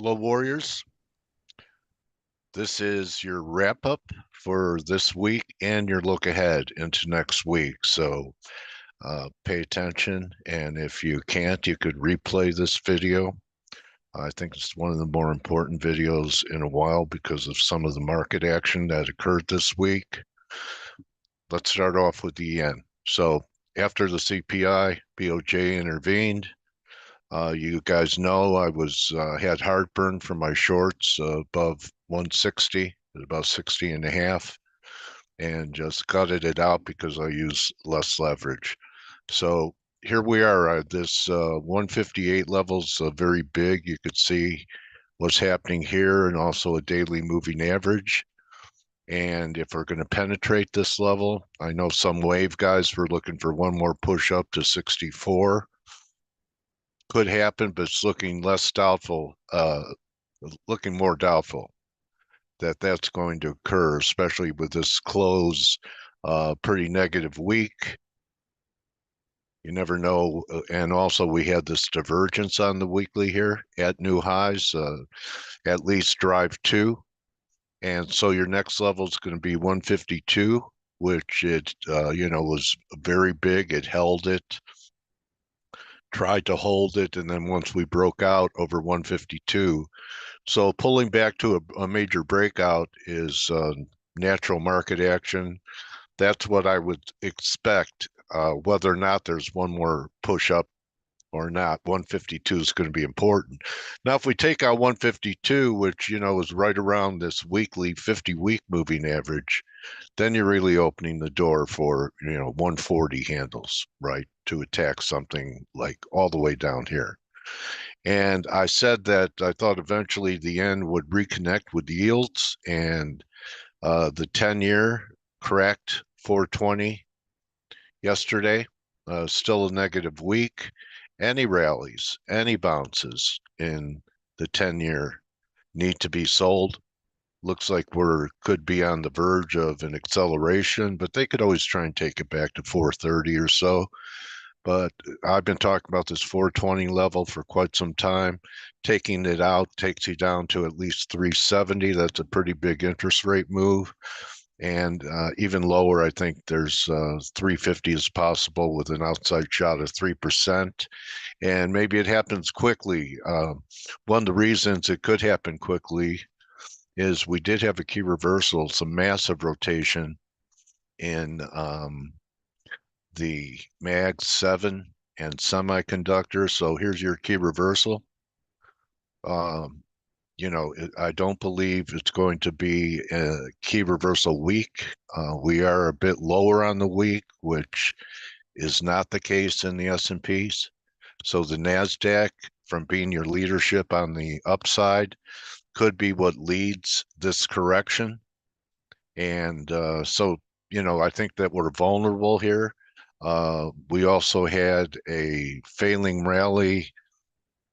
Hello, Warriors. This is your wrap up for this week and your look ahead into next week. So pay attention. And if you can't, you could replay this video. I think it's one of the more important videos in a while because of some of the market action that occurred this week. Let's start off with the yen. So after the CPI, BOJ intervened. You guys know I had heartburn from my shorts above 160, at about 60 and a half, and just gutted it out because I use less leverage. So here we are. This 158 level's very big. You could see what's happening here and also a daily moving average. And if we're going to penetrate this level, I know some wave guys were looking for one more push up to 64. Could happen, but it's looking less doubtful, looking more doubtful that that's going to occur, especially with this close, pretty negative week. You never know. And also, we had this divergence on the weekly here at new highs, at least drive two. And so your next level is going to be 152, which it, was very big. It held it, tried to hold it, and then once we broke out over 152. So pulling back to a major breakout is natural market action. That's what I would expect. Whether or not there's one more push up or not, 152 is going to be important. Now, if we take out 152, which is right around this weekly 50-week moving average, then you're really opening the door for 140 handles, right, to attack something like all the way down here. And I said that I thought eventually the yen would reconnect with the yields, and the 10-year cracked 420 yesterday. Still a negative week. Any rallies, any bounces in the 10-year need to be sold. Looks like could be on the verge of an acceleration, but they could always try and take it back to 430 or so. But I've been talking about this 420 level for quite some time. Taking it out takes you down to at least 370. That's a pretty big interest rate move. And even lower, I think there's 350 is possible with an outside shot of 3%. And maybe it happens quickly. One of the reasons it could happen quickly is we did have a key reversal, some massive rotation in the MAG 7 and semiconductor. So here's your key reversal. I don't believe it's going to be a key reversal week. We are a bit lower on the week, which is not the case in the S&Ps. So the NASDAQ, from being your leadership on the upside, could be what leads this correction. And so, I think that we're vulnerable here. We also had a failing rally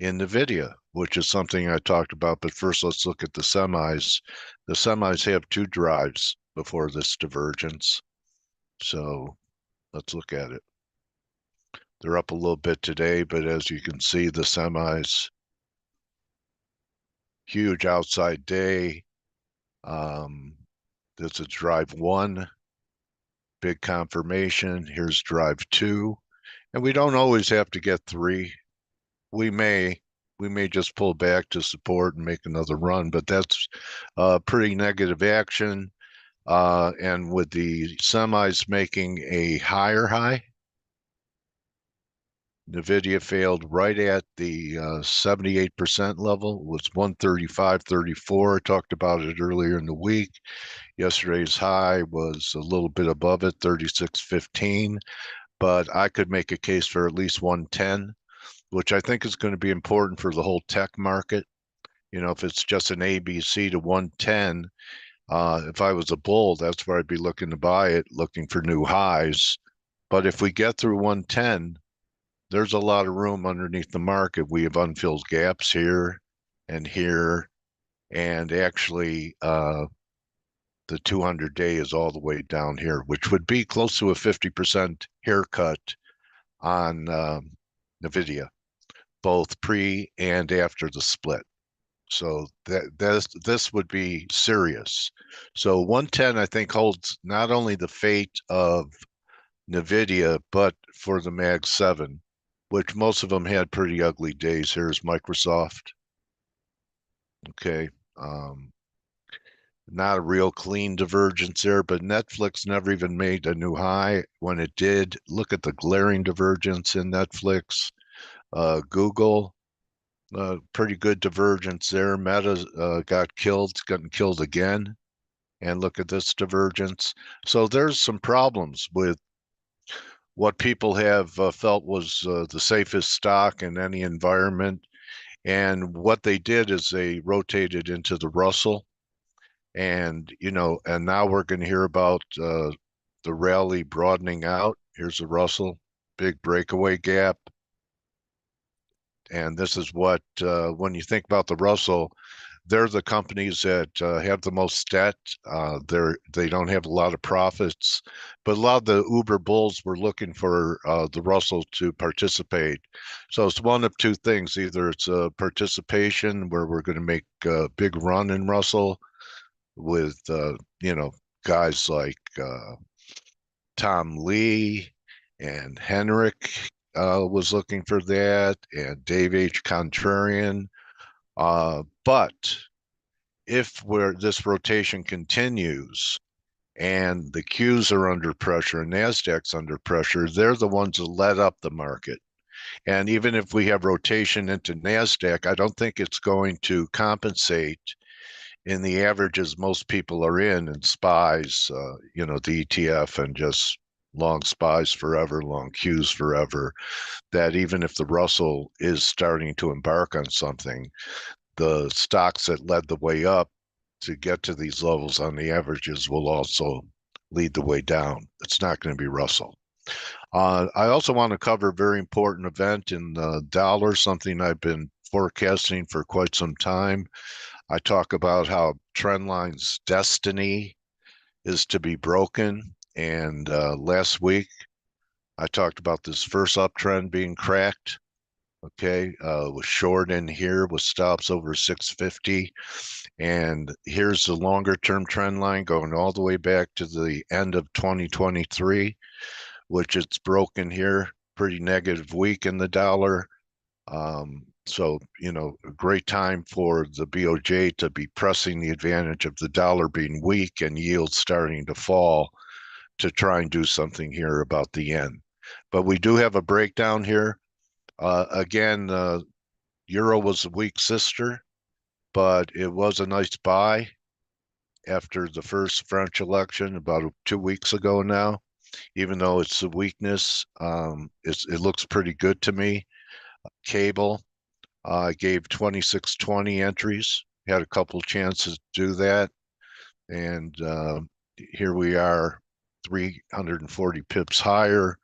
in Nvidia, which is something I talked about. But first, let's look at the semis. The semis have two drives before this divergence. So let's look at it. They're up a little bit today, but as you can see, the semis, huge outside day. This is drive one, big confirmation. Here's drive two. And we don't always have to get three. We may just pull back to support and make another run, but that's pretty negative action. And with the semis making a higher high, Nvidia failed right at the 78% level. It was 135.34. I talked about it earlier in the week. Yesterday's high was a little bit above it, 36.15, but I could make a case for at least 110, which I think is going to be important for the whole tech market. If it's just an ABC to 110, if I was a bull, that's where I'd be looking to buy it, looking for new highs. But if we get through 110, there's a lot of room underneath the market. We have unfilled gaps here, and actually the 200-day is all the way down here, which would be close to a 50% haircut on Nvidia, both pre and after the split. So this would be serious. So 110, I think, holds not only the fate of Nvidia, but for the Mag 7, which most of them had pretty ugly days. Here's Microsoft. Okay. Not a real clean divergence there, but Netflix never even made a new high. When it did, look at the glaring divergence in Netflix. Google, pretty good divergence there. Meta gotten killed again. And look at this divergence. So there's some problems with what people have felt was the safest stock in any environment. And what they did is they rotated into the Russell. And, and now we're going to hear about the rally broadening out. Here's the Russell, big breakaway gap. And this is what, when you think about the Russell, they're the companies that have the most debt. They don't have a lot of profits, but a lot of the Uber bulls were looking for the Russell to participate. So it's one of two things: either it's a participation where we're going to make a big run in Russell with guys like Tom Lee and Henrik was looking for that, and Dave H. Contrarian. But if this rotation continues and the Qs are under pressure and Nasdaq's under pressure, they're the ones that let up the market. And even if we have rotation into Nasdaq, I don't think it's going to compensate in the averages most people are in and spies, the ETF and just long spies forever, long Qs forever. That even if the Russell is starting to embark on something, the stocks that led the way up to get to these levels on the averages will also lead the way down. It's not going to be Russell. I also want to cover a very important event in the dollar, something I've been forecasting for quite some time. I talk about how Trendline's destiny is to be broken. And last week, I talked about this first uptrend being cracked. Okay, was short in here with stops over 650. And here's the longer term trend line going all the way back to the end of 2023, which it's broken here. Pretty negative week in the dollar. So, a great time for the BOJ to be pressing the advantage of the dollar being weak and yields starting to fall to try and do something here about the yen. But we do have a breakdown here. Again, Euro was a weak sister, but it was a nice buy after the first French election about 2 weeks ago now. Even though it's a weakness, it looks pretty good to me. Cable, I gave 2620 entries, had a couple chances to do that. And here we are, 340 pips higher.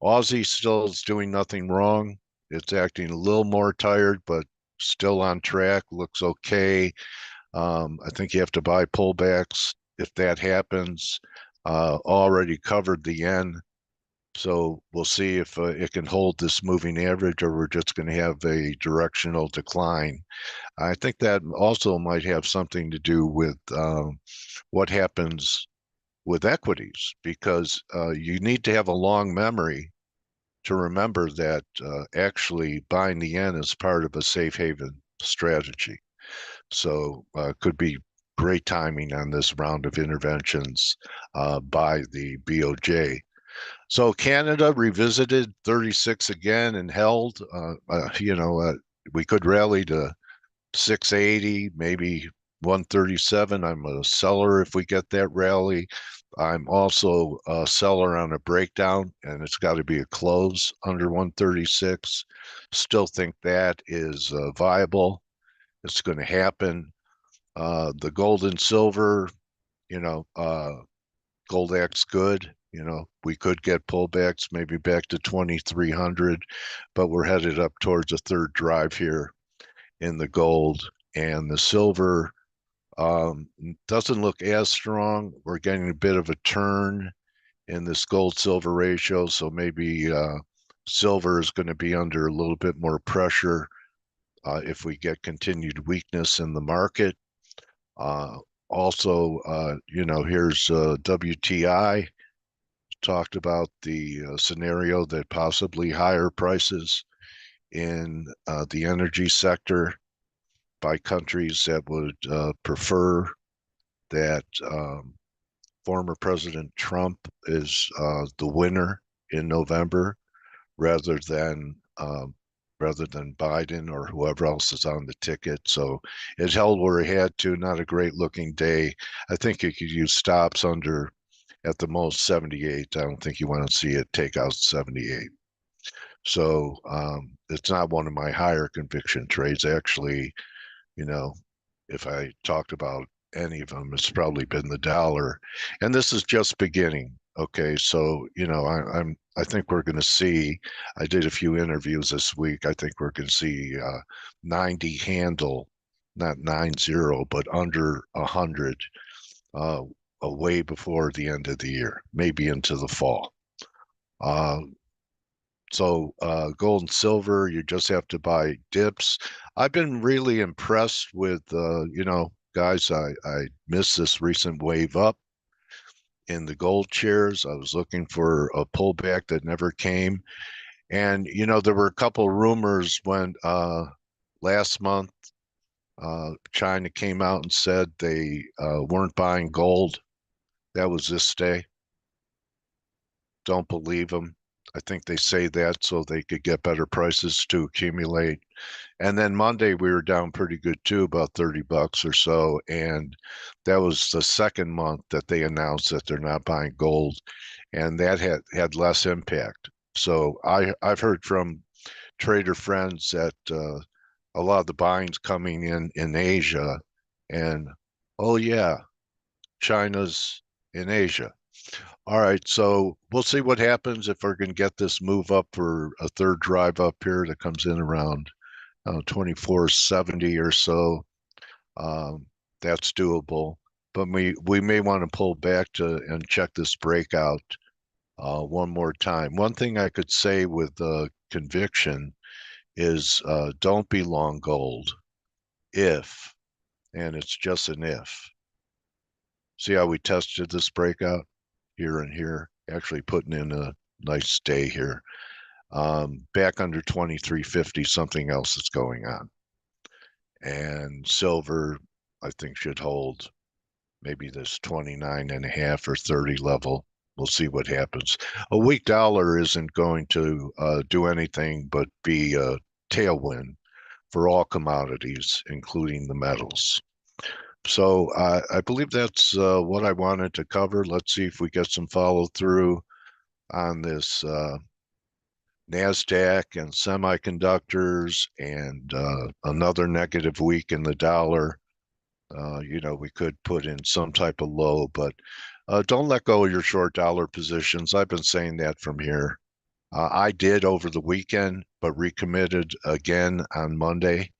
Aussie still is doing nothing wrong. It's acting a little more tired, but still on track, looks okay. I think you have to buy pullbacks if that happens. Already covered the yen. So we'll see if it can hold this moving average or we're just going to have a directional decline. I think that also might have something to do with what happens with equities because you need to have a long memory to remember that actually buying the yen is part of a safe haven strategy. So could be great timing on this round of interventions by the BOJ. So Canada revisited 36 again and held. We could rally to 680, maybe 137. I'm a seller if we get that rally. I'm also a seller on a breakdown, and it's got to be a close under 136. Still think that is viable. It's going to happen. The gold and silver, you know, uh, gold acts good. We could get pullbacks maybe back to 2300, but we're headed up towards a third drive here in the gold and the silver doesn't look as strong. We're getting a bit of a turn in this gold silver ratio, so maybe silver is going to be under a little bit more pressure if we get continued weakness in the market. Uh, Also, here's WTI talked about the scenario that possibly higher prices in the energy sector by countries that would prefer that former President Trump is the winner in November rather than rather than Biden or whoever else is on the ticket. So it held where it had to. Not a great looking day. I think you could use stops under at the most 78. I don't think you want to see it take out 78. So it's not one of my higher conviction trades. Actually, you know, if I talked about any of them, it's probably been the dollar. And this is just beginning. Okay, so I think we're going to see. I did a few interviews this week. I think we're going to see 90 handle, not 90, but under 100, uh, way before the end of the year, maybe into the fall. Uh, so gold and silver, you just have to buy dips. I've been really impressed with, guys, I missed this recent wave up in the gold shares. I was looking for a pullback that never came. And, there were a couple rumors when last month China came out and said they weren't buying gold. That was this day. Don't believe them. I think they say that so they could get better prices to accumulate. And then Monday we were down pretty good too, about $30 or so. And that was the second month that they announced that they're not buying gold, and that had less impact. So I've heard from trader friends that a lot of the buying's coming in Asia, and oh yeah, China's in Asia. All right, so we'll see what happens if we're going to get this move up for a third drive up here that comes in around 2470 or so. Um, that's doable, but we may want to pull back to and check this breakout one more time. One thing I could say with conviction is don't be long gold if, and it's just an if. See how we tested this breakout here and here, actually putting in a nice day here. Back under 2350, something else is going on. And silver, I think, should hold maybe this 29 and a half or 30 level. We'll see what happens. A weak dollar isn't going to do anything but be a tailwind for all commodities, including the metals. So I believe that's what I wanted to cover. Let's see if we get some follow through on this NASDAQ and semiconductors and another negative week in the dollar. We could put in some type of low, but don't let go of your short dollar positions. I've been saying that from here. I did over the weekend, but recommitted again on Monday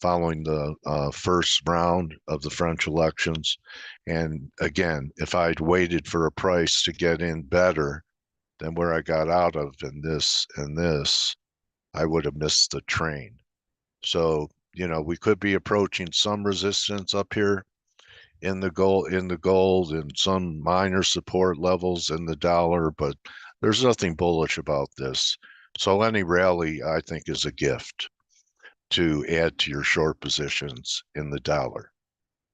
following the first round of the French elections. And again, if I'd waited for a price to get in better than where I got out of in this and this, I would have missed the train. So, we could be approaching some resistance up here in the gold and some minor support levels in the dollar, but there's nothing bullish about this. So any rally, I think, is a gift to add to your short positions in the dollar.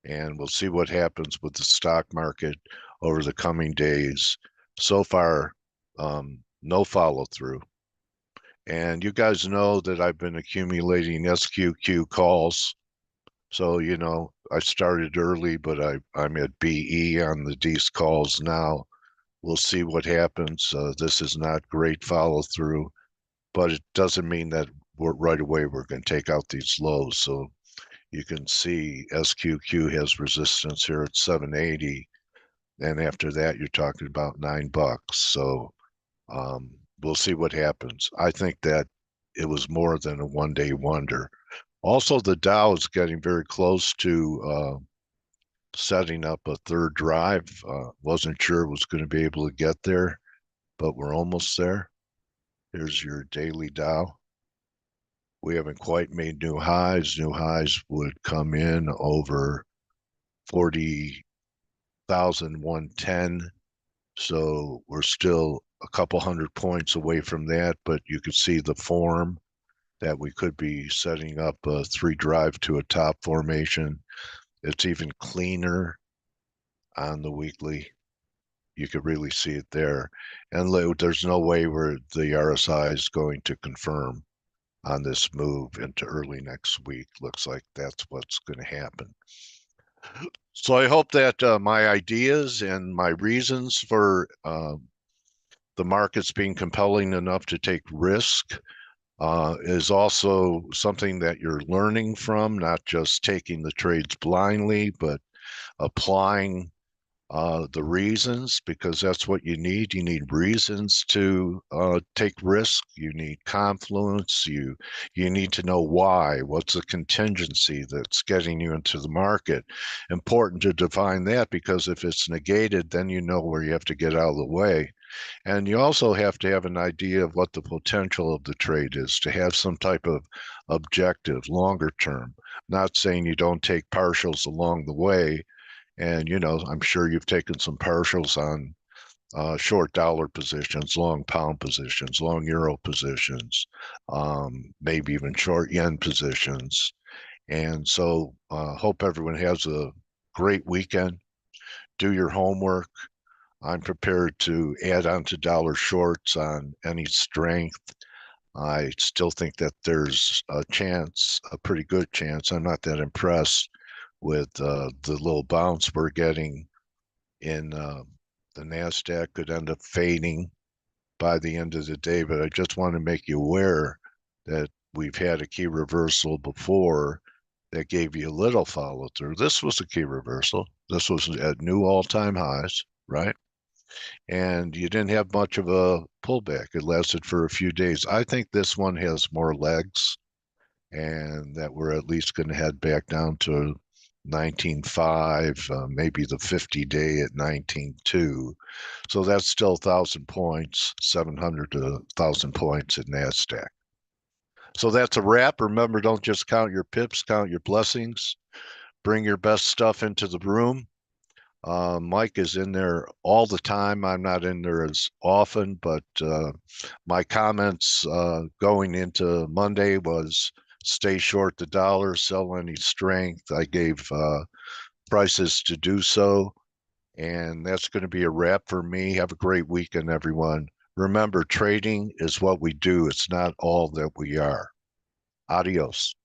And we'll see what happens with the stock market over the coming days. So far, no follow through. And you guys know that I've been accumulating SQQ calls. So, I started early, but I'm at BE on the D's calls now. We'll see what happens. This is not great follow through, but it doesn't mean that right away we're going to take out these lows. So you can see SQQ has resistance here at 780. And after that, you're talking about $9. So we'll see what happens. I think that it was more than a one-day wonder. Also, the Dow is getting very close to setting up a third drive. Wasn't sure it was going to be able to get there, but we're almost there. Here's your daily Dow. We haven't quite made new highs. New highs would come in over 40,110. So we're still a couple hundred points away from that, but you could see the form that we could be setting up a three drive to a top formation. It's even cleaner on the weekly. You could really see it there. And there's no way where the RSI is going to confirm on this move into early next week. Looks like that's what's going to happen. So I hope that my ideas and my reasons for the markets being compelling enough to take risk is also something that you're learning from, not just taking the trades blindly, but applying the reasons, because that's what you need. You need reasons to take risk. You need confluence. You need to know why. What's the contingency that's getting you into the market? Important to define that, because if it's negated, then you know where you have to get out of the way. And you also have to have an idea of what the potential of the trade is, to have some type of objective, longer term. Not saying you don't take partials along the way. And, I'm sure you've taken some partials on short dollar positions, long pound positions, long euro positions, maybe even short yen positions. And so hope everyone has a great weekend. Do your homework. I'm prepared to add on to dollar shorts on any strength. I still think that there's a chance, a pretty good chance. I'm not that impressed with the little bounce we're getting in the NASDAQ. Could end up fading by the end of the day, but I just want to make you aware that we've had a key reversal before that gave you a little follow through. This was a key reversal. This was at new all-time highs, right? And you didn't have much of a pullback. It lasted for a few days. I think this one has more legs, and that we're at least going to head back down to 19.5, maybe the 50-day at 19.2. So that's still 1,000 points, 700 to 1,000 points in NASDAQ. So that's a wrap. Remember, don't just count your pips, count your blessings. Bring your best stuff into the room. Mike is in there all the time. I'm not in there as often, but my comments going into Monday was stay short the dollar, sell any strength. I gave prices to do so. And that's going to be a wrap for me. Have a great weekend, everyone. Remember, trading is what we do. It's not all that we are. Adios.